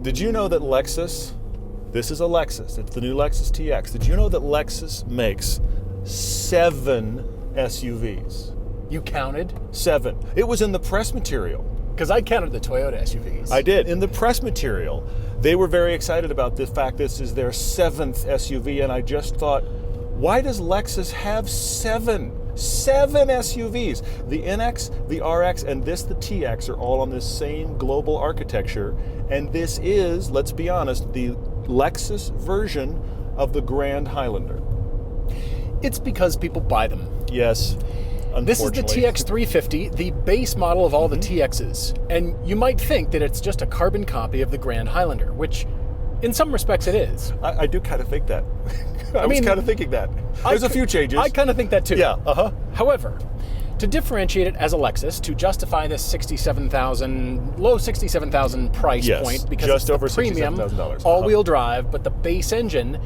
Did you know that Lexus, this is a Lexus, it's the new Lexus TX. Did you know that Lexus makes 7 SUVs? You counted? 7. It was in the press material. Because I counted the Toyota SUVs. I did. In the press material, they were very excited about the fact this is their 7th SUV, and I just thought, why does Lexus have 7 SUVs? The NX, the RX, and the TX are all on this same global architecture, and this is, let's be honest, the Lexus version of the Grand Highlander. It's because people buy them. Yes. This is the TX 350, the base model of all the TXs. And you might think that it's just a carbon copy of the Grand Highlander, which in some respects it is. I do kind of think that. I was kind of thinking that. There's a few changes. I kind of think that too. Yeah, However, to differentiate it as a Lexus, to justify this low $67,000 price point, because just it's over the premium, $67,000. all-wheel drive, but the base engine,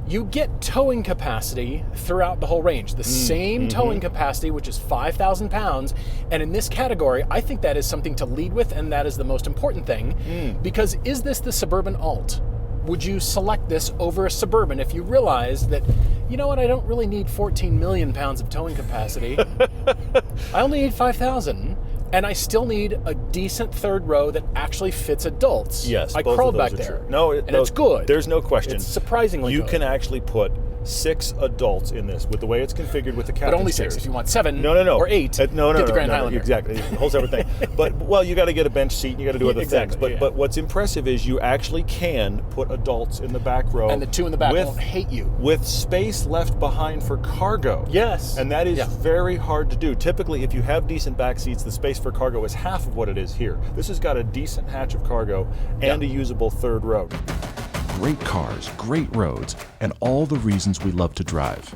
you get towing capacity throughout the whole range. The same towing capacity, which is 5,000 pounds. And in this category, I think that is something to lead with, and that is the most important thing. Because is this the Suburban Alt? Would you select this over a Suburban if you realize that, you know what, I don't really need 14 million pounds of towing capacity. I only need 5,000. And I still need a decent third row that actually fits adults. Yes, I crawled back there. It's good. There's no question. It's surprisingly good. You can actually put 6 adults in this with the way it's configured with the captain's But only 6. chairs. If you want 7 no. or 8, get the Grand Highlander. Exactly. Whole separate thing. But, well, you got to get a bench seat and you got to do other things. But what's impressive is you actually can put adults in the back row. And the 2 in the back won't hate you. With space left behind for cargo. Yes. And that is very hard to do. Typically, if you have decent back seats, the space for cargo is half of what it is here. This has got a decent hatch of cargo and a usable third row. Great cars, great roads, and all the reasons we love to drive.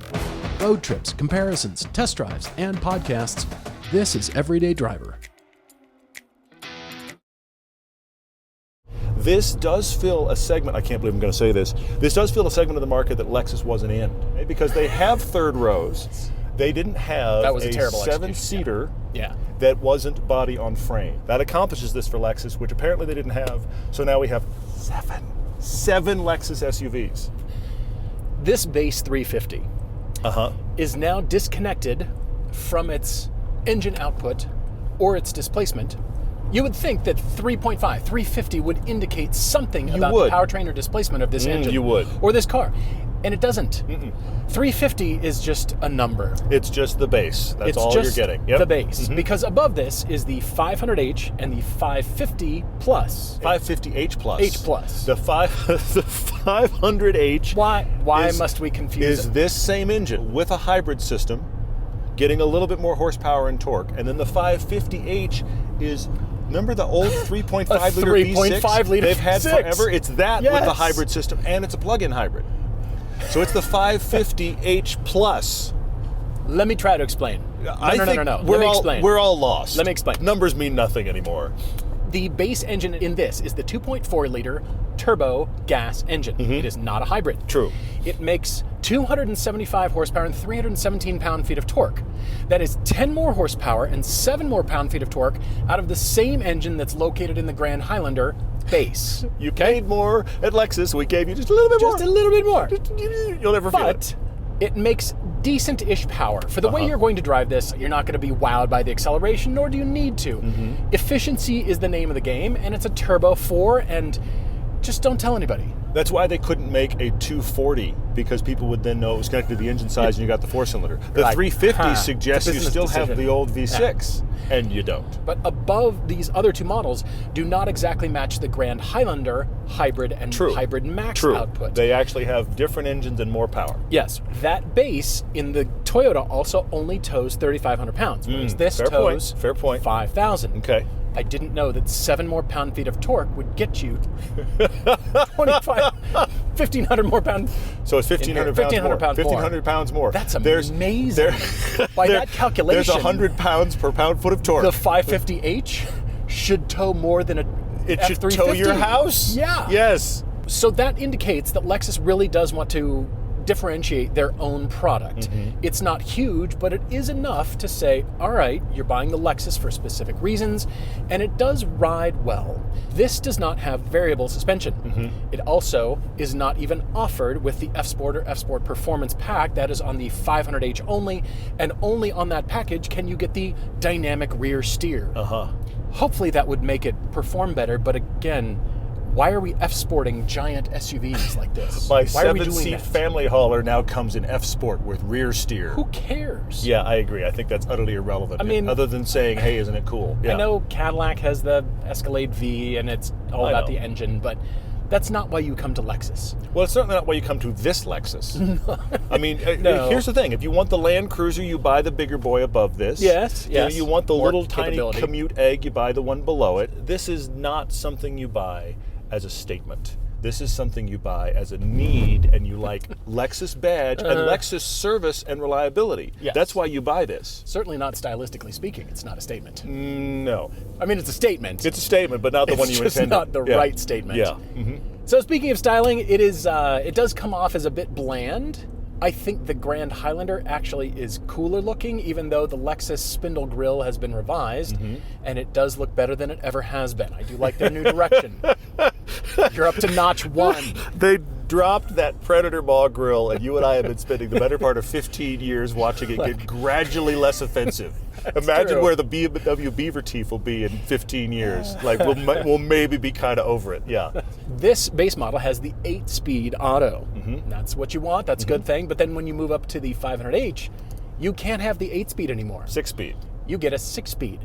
Road trips, comparisons, test drives, and podcasts. This is Everyday Driver. This does fill a segment, I can't believe I'm going to say this, this does fill a segment of the market that Lexus wasn't in. Because they have third rows. They didn't have a terrible 7-seater that wasn't body on frame. That accomplishes this for Lexus, which apparently they didn't have. So now we have 7 Lexus SUVs. This base 350 is now disconnected from its engine output or its displacement. You would think that 350 would indicate something about the powertrain or displacement of this engine. You would. Or this car. And it doesn't. 350 is just a number. It's just the base. That's all you're getting. The base. Because above this is the 500H and the 550 Plus. 550H Plus. H Plus. The 500H. Why must we confuse is this same engine with a hybrid system, getting a little bit more horsepower and torque. And then the 550H is, remember the old 3.5 liter V6 3.5 liter they've had V6. forever? It's that with the hybrid system, and it's a plug-in hybrid. So it's the 550H Plus. Let me try to explain. No. Let me explain. We're all lost. Let me explain. Numbers mean nothing anymore. The base engine in this is the 2.4-liter turbo gas engine. It is not a hybrid. True. It makes 275 horsepower and 317 pound-feet of torque. That is 10 more horsepower and 7 more pound-feet of torque out of the same engine that's located in the Grand Highlander base. You paid more at Lexus. We gave you just a little bit more. Just a little bit more. You'll never feel it. It makes decent-ish power. For the way you're going to drive this, you're not going to be wowed by the acceleration, nor do you need to. Efficiency is the name of the game, and it's a Turbo 4, and just don't tell anybody. That's why they couldn't make a 240, because people would then know it was connected to the engine size and you got the 4-cylinder. The 350 suggests you still have the old V6, and you don't. But above these other 2 models do not exactly match the Grand Highlander hybrid and hybrid max output. They actually have different engines and more power. Yes, that base in the Toyota also only tows 3,500 pounds, whereas this tows 5,000. Okay. I didn't know that 7 more pound-feet of torque would get you 1,500 more pounds. So it's 1,500 pounds more. 1,500 pounds more. That's amazing. By that calculation, there's 100 pounds per pound-foot of torque. The 550H should tow more than it should tow your house? Yeah. Yes. So that indicates that Lexus really does want to differentiate their own product. It's not huge, but it is enough to say, all right, you're buying the Lexus for specific reasons, and it does ride well. This does not have variable suspension. It also is not even offered with the F-Sport or F-Sport Performance Pack. That is on the 500h only, and only on that package can you get the dynamic rear steer. Hopefully that would make it perform better, but again, why are we F-sporting giant SUVs like this? My Why are we doing 7-seat that? family hauler now comes in F-Sport with rear steer. Who cares? Yeah, I agree. I think that's utterly irrelevant. I mean, other than saying, hey, isn't it cool? Yeah. I know Cadillac has the Escalade V and it's all about the engine, but that's not why you come to Lexus. Well, it's certainly not why you come to this Lexus. I mean, No. here's the thing. If you want the Land Cruiser, you buy the bigger boy above this. Yes, yes. You want the More little capability. tiny commute egg, you buy the one below it. This is not something you buy as a statement. This is something you buy as a need, and you like Lexus badge and Lexus service and reliability. Yes. That's why you buy this. Certainly not stylistically speaking. It's not a statement. No. I mean, it's a statement. It's a statement, but not the one you just intended. not the right statement. Yeah. So speaking of styling, it does come off as a bit bland. I think the Grand Highlander actually is cooler looking, even though the Lexus spindle grille has been revised, and it does look better than it ever has been. I do like their new direction. You're up to notch 1. They dropped that Predator ball grill, and you and I have been spending the better part of 15 years watching it get gradually less offensive. Imagine true. where the BMW Beaver teeth will be in 15 years. Like, we'll maybe be kind of over it. Yeah. This base model has the 8-speed auto. That's what you want. That's a good thing. But then when you move up to the 500h, you can't have the 8-speed anymore. 6-speed. You get a 6-speed.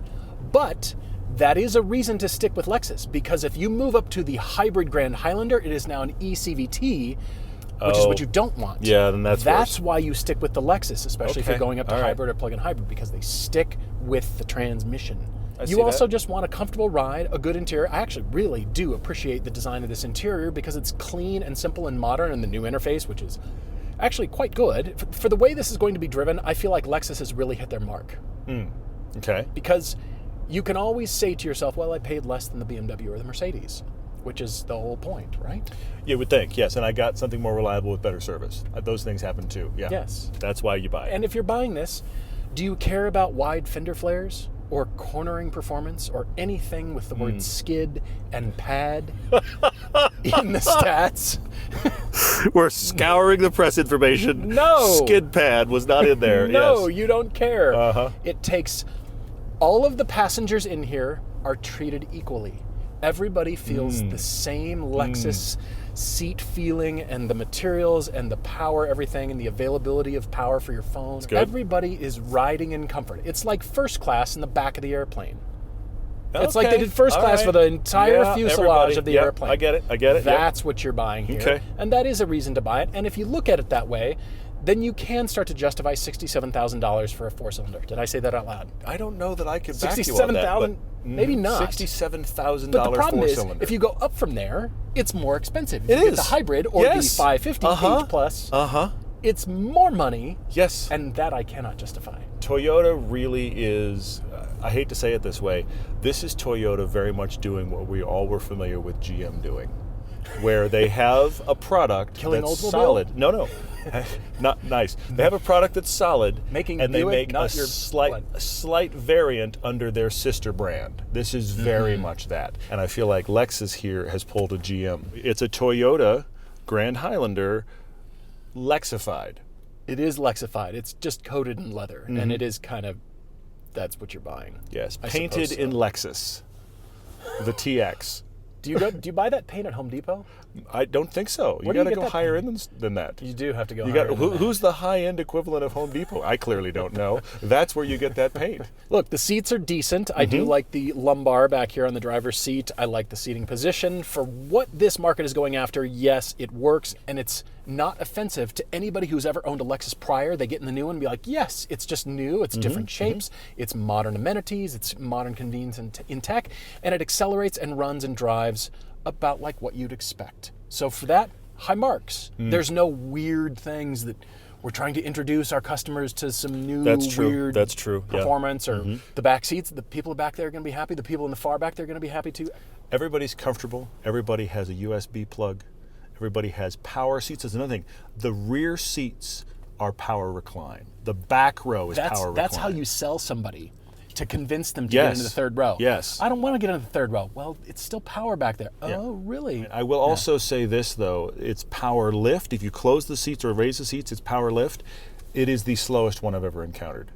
But that is a reason to stick with Lexus, because if you move up to the hybrid Grand Highlander, it is now an eCVT, which is what you don't want. Yeah, then that's worse. why you stick with the Lexus, especially if you're Okay, going up to all right. hybrid or plug-in hybrid, because they stick with the transmission. see You also that. just want a comfortable ride, a good interior. I actually really do appreciate the design of this interior because it's clean and simple and modern, and the new interface, which is actually quite good. For the way this is going to be driven, I feel like Lexus has really hit their mark. Okay. Because you can always say to yourself, well, I paid less than the BMW or the Mercedes, which is the whole point, right? You would think, yes, and I got something more reliable with better service. Those things happen too, yeah. Yes. That's why you buy it. And if you're buying this, do you care about wide fender flares or cornering performance or anything with the word skid and pad in the stats? We're scouring the press information. No. Skid pad was not in there. No, yes. you don't care. Uh-huh. It takes all of the passengers in here are treated equally. Everybody feels the same Lexus seat feeling and the materials and the power, everything, and the availability of power for your phone. good. Everybody is riding in comfort. It's like first class in the back of the airplane. It's like they Okay. did first All class right. for the entire Yeah, fuselage everybody. of the Yep, airplane. I get it. Yep. That's what you're buying here. Okay. And that is a reason to buy it. And if you look at it that way, then you can start to justify $67,000 for a 4-cylinder. Did I say that out loud? I don't know that I could back you on that. $67,000? Maybe not. $67,000 But the problem is, four-cylinder. if you go up from there, it's more expensive. It you get is. the hybrid or Yes. the 550 H plus. It's more money, Yes. and that I cannot justify. Toyota really is, I hate to say it this way, this is Toyota very much doing what we all were familiar with GM doing, where they have a product Killing that's Oldsmobile? solid. No. Not nice. They have a product that's solid, Making and they Buick make not a your slight variant under their sister brand. This is very much that. And I feel like Lexus here has pulled a GM. It's a Toyota Grand Highlander Lexified. It is Lexified. It's just coated in leather, and it is kind of, that's what you're buying. Yes, I painted suppose so. in Lexus. The TX. Do you buy that paint at Home Depot? I don't think so. You Where do you got to get go that higher paint? in than that. You do have to go You higher got than that. who's the high-end equivalent of Home Depot? I clearly don't know. That's where you get that paint. Look, the seats are decent. I do like the lumbar back here on the driver's seat. I like the seating position. For what this market is going after, yes, it works, and it's not offensive to anybody who's ever owned a Lexus prior. They get in the new one and be like, yes, it's just new, it's different shapes, it's modern amenities, it's modern convenience in tech, and it accelerates and runs and drives about like what you'd expect. So for that, high marks. There's no weird things that we're trying to introduce our customers to some new weird That's true. Yeah. performance or the back seats. The people back there are going to be happy. The people in the far back, they're going to be happy too. Everybody's comfortable. Everybody has a USB plug. Everybody has power seats. That's another thing. The rear seats are power recline. The back row is power recline. That's how you sell somebody, to convince them to get into the third row. Yes. I don't want to get into the third row. Well, it's still power back there. Yeah. Oh, really? I will also say this, though. It's power lift. If you close the seats or raise the seats, it's power lift. It is the slowest one I've ever encountered.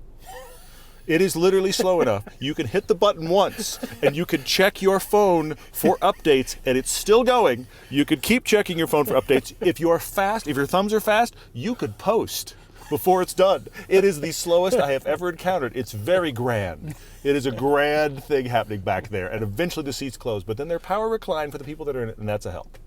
It is literally slow enough. You can hit the button once, and you can check your phone for updates, and it's still going. You could keep checking your phone for updates. If you're fast, if your thumbs are fast, you could post before it's done. It is the slowest I have ever encountered. It's very grand. It is a grand thing happening back there, and eventually the seats close, but then they're power recline for the people that are in it, and that's a help.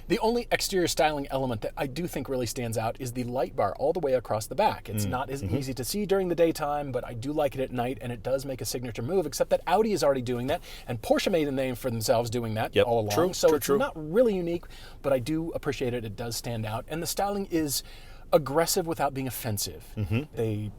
The only exterior styling element that I do think really stands out is the light bar all the way across the back. It's not as easy to see during the daytime, but I do like it at night, and it does make a signature move, except that Audi is already doing that, and Porsche made a name for themselves doing that all along. It's not really unique, but I do appreciate it. It does stand out, and the styling is aggressive without being offensive. They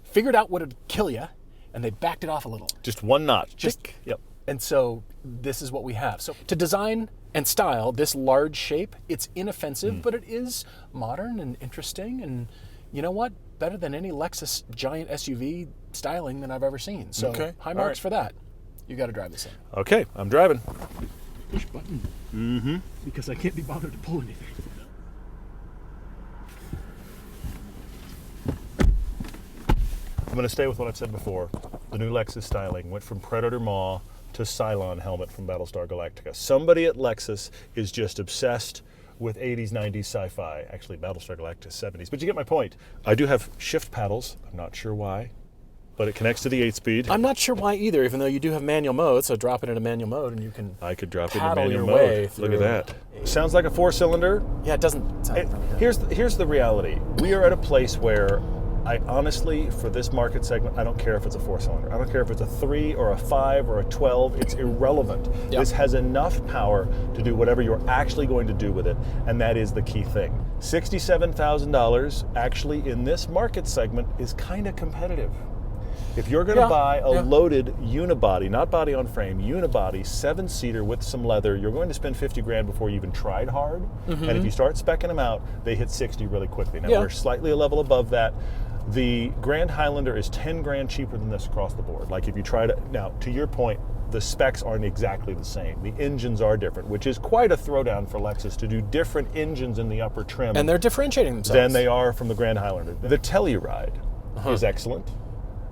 figured out what would kill you, and they backed it off a little. Just one notch. Yep. And so this is what we have. So to design and style this large shape, it's inoffensive, but it is modern and interesting. And you know what? Better than any Lexus giant SUV styling that I've ever seen. So high marks for that. You got to drive this thing. Okay, I'm driving. Push button. Because I can't be bothered to pull anything. I'm going to stay with what I've said before. The new Lexus styling went from Predator Maw to Cylon helmet from Battlestar Galactica. Somebody at Lexus is just obsessed with 80s, 90s sci-fi. Actually, Battlestar Galactica 70s. But you get my point. I do have shift paddles. I'm not sure why, but it connects to the 8-speed. I'm not sure why either, even though you do have manual mode, so drop it into manual mode and you can I could drop it into paddle manual your way mode. Look at that. Sounds like a 4-cylinder. Yeah, it doesn't sound Here's the reality. We are at a place where I honestly, for this market segment, I don't care if it's a 4-cylinder. I don't care if it's a 3 or a 5 or a 12. It's irrelevant. Yep. This has enough power to do whatever you're actually going to do with it, and that is the key thing. $67,000 actually in this market segment is kind of competitive. If you're going to buy a loaded unibody, not body on frame, unibody 7-seater with some leather, you're going to spend 50 grand before you even tried hard. And if you start speccing them out, they hit 60 really quickly. Now we're slightly a level above that. The Grand Highlander is 10 grand cheaper than this across the board. Like if you try to, now to your point, the specs aren't exactly the same. The engines are different, which is quite a throwdown for Lexus to do different engines in the upper trim. And they're differentiating themselves. Than they are from the Grand Highlander. The Telluride is excellent.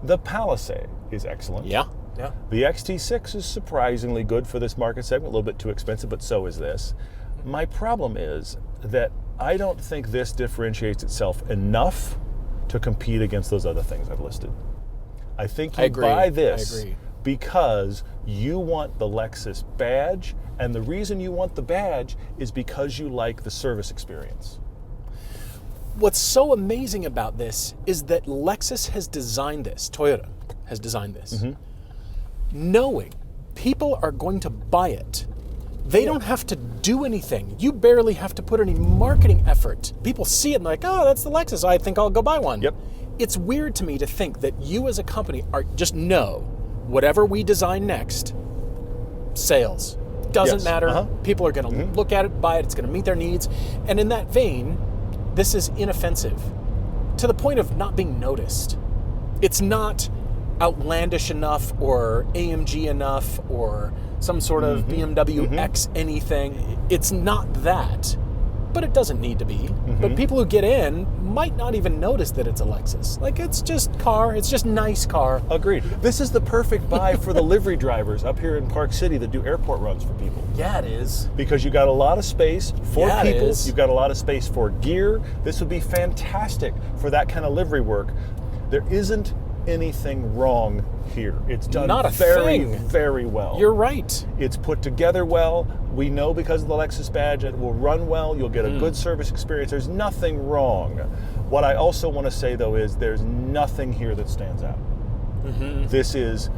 The Palisade is excellent. Yeah. The XT6 is surprisingly good for this market segment, a little bit too expensive, but so is this. My problem is that I don't think this differentiates itself enough to compete against those other things I've listed. I think you buy this because you want the Lexus badge, and the reason you want the badge is because you like the service experience. What's so amazing about this is that Lexus has designed this, Toyota has designed this, knowing people are going to buy it. They don't have to do anything. You barely have to put any marketing effort. People see it and they're like, oh, that's the Lexus. I think I'll go buy one. Yep. It's weird to me to think that you as a company are just know whatever we design next, sales. Doesn't matter. People are going to look at it, buy it. It's going to meet their needs. And in that vein, this is inoffensive to the point of not being noticed. It's not outlandish enough or AMG enough or some sort of BMW X anything. It's not that, but it doesn't need to be. But people who get in might not even notice that it's a Lexus. Like, it's just car, it's just nice car. Agreed. This is the perfect buy for the livery drivers up here in Park City that do airport runs for people. Yeah, it is. Because you got a lot of space for people, is. you've got a lot of space for gear. This would be fantastic for that kind of livery work. There isn't anything wrong here. It's done very well. You're right. It's put together well. We know because of the Lexus badge it will run well. You'll get a good service experience. There's nothing wrong. What I also want to say though is there's nothing here that stands out. This is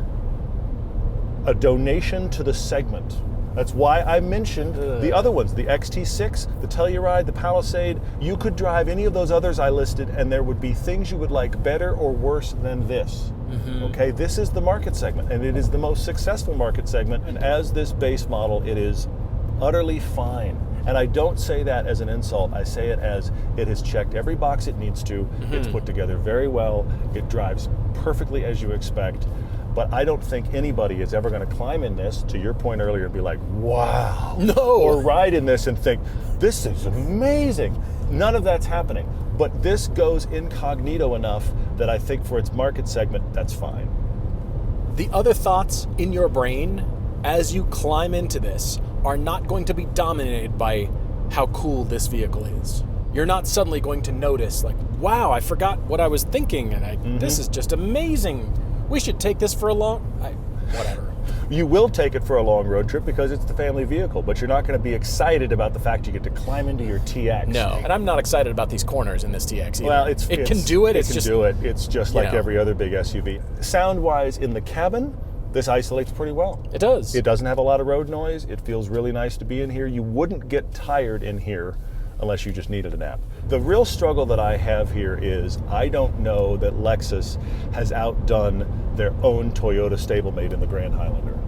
a donation to the segment. That's why I mentioned the other ones, the XT6, the Telluride, the Palisade. You could drive any of those others I listed and there would be things you would like better or worse than this. Okay, this is the market segment and it is the most successful market segment. And as this base model, it is utterly fine. And I don't say that as an insult. I say it as it has checked every box it needs to. It's put together very well. It drives perfectly as you expect. But I don't think anybody is ever going to climb in this, to your point earlier, and be like, wow. No. Or ride in this and think, this is amazing. None of that's happening. But this goes incognito enough that I think for its market segment, that's fine. The other thoughts in your brain as you climb into this are not going to be dominated by how cool this vehicle is. You're not suddenly going to notice, like, wow, I forgot what I was thinking, and this is just amazing. We should take this for a whatever. You will take it for a long road trip because it's the family vehicle, but you're not going to be excited about the fact you get to climb into your TX. No, and I'm not excited about these corners in this TX either. Well, it can do it. It can do it. It's just like every other big SUV. Sound-wise, in the cabin, this isolates pretty well. It does. It doesn't have a lot of road noise. It feels really nice to be in here. You wouldn't get tired in here unless you just needed a nap. The real struggle that I have here is I don't know that Lexus has outdone their own Toyota stablemate in the Grand Highlander.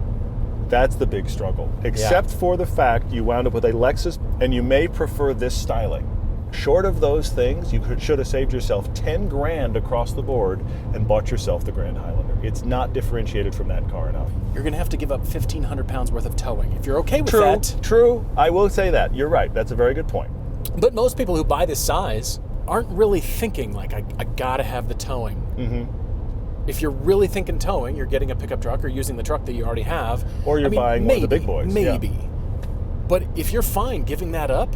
That's the big struggle. Except for the fact you wound up with a Lexus, and you may prefer this styling. Short of those things, you should have saved yourself 10 grand across the board and bought yourself the Grand Highlander. It's not differentiated from that car enough. You're going to have to give up 1,500 pounds worth of towing. If you're okay with that. True. I will say that. You're right. That's a very good point. But most people who buy this size aren't really thinking, like, I gotta have the towing. If you're really thinking towing, you're getting a pickup truck or using the truck that you already have. Or you're buying one of the big boys. Maybe. But if you're fine giving that up,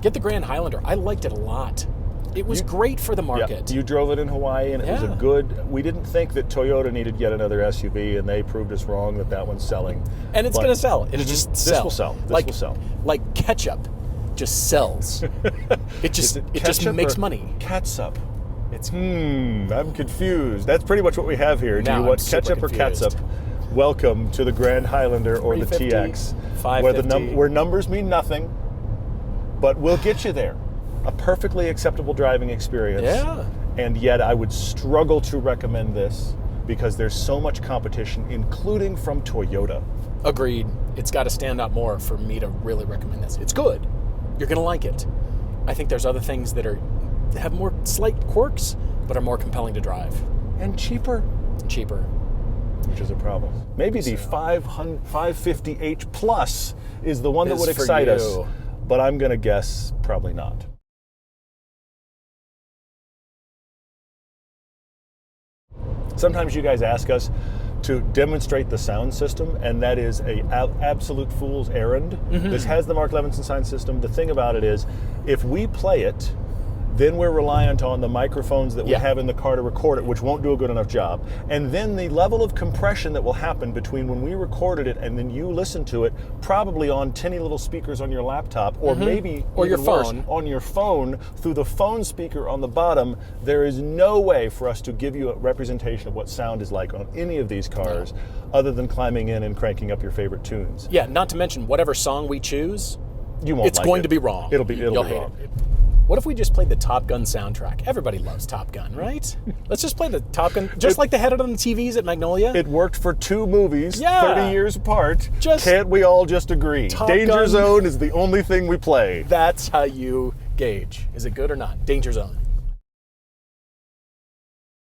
get the Grand Highlander. I liked it a lot. It was great for the market. You drove it in Hawaii, and it was a good... We didn't think that Toyota needed yet another SUV, and they proved us wrong that one's selling. And it's going to sell. It'll just sell. This will sell. This will sell. Like Ketchup just sells. It just makes money. Catsup. I'm confused. That's pretty much what we have here. Do you want ketchup or catsup? Welcome to the Grand Highlander or the TX, where numbers mean nothing, but we'll get you there. A perfectly acceptable driving experience. Yeah. And yet I would struggle to recommend this because there's so much competition, including from Toyota. Agreed. It's got to stand out more for me to really recommend this. It's good. You're going to like it. I think there's other things that have more slight quirks, but are more compelling to drive. And cheaper. Cheaper. Which is a problem. Maybe the 550H Plus is the one that would excite us, but I'm going to guess probably not. Sometimes you guys ask us to demonstrate the sound system, and that is an absolute fool's errand. This has the Mark Levinson sound system. The thing about it is, if we play it, then we're reliant on the microphones that we have in the car to record it, which won't do a good enough job. And then the level of compression that will happen between when we recorded it and then you listen to it, probably on tinny little speakers on your laptop, or maybe or your phone, on your phone through the phone speaker on the bottom. There is no way for us to give you a representation of what sound is like on any of these cars, other than climbing in and cranking up your favorite tunes. Yeah, not to mention whatever song we choose, you won't. It's going to be wrong. It'll be wrong. What if we just played the Top Gun soundtrack? Everybody loves Top Gun, right? Let's just play the Top Gun, just like they had it on the TVs at Magnolia. It worked for 2 movies, 30 years apart. Can't we all just agree? Danger Zone is the only thing we play. That's how you gauge. Is it good or not? Danger Zone.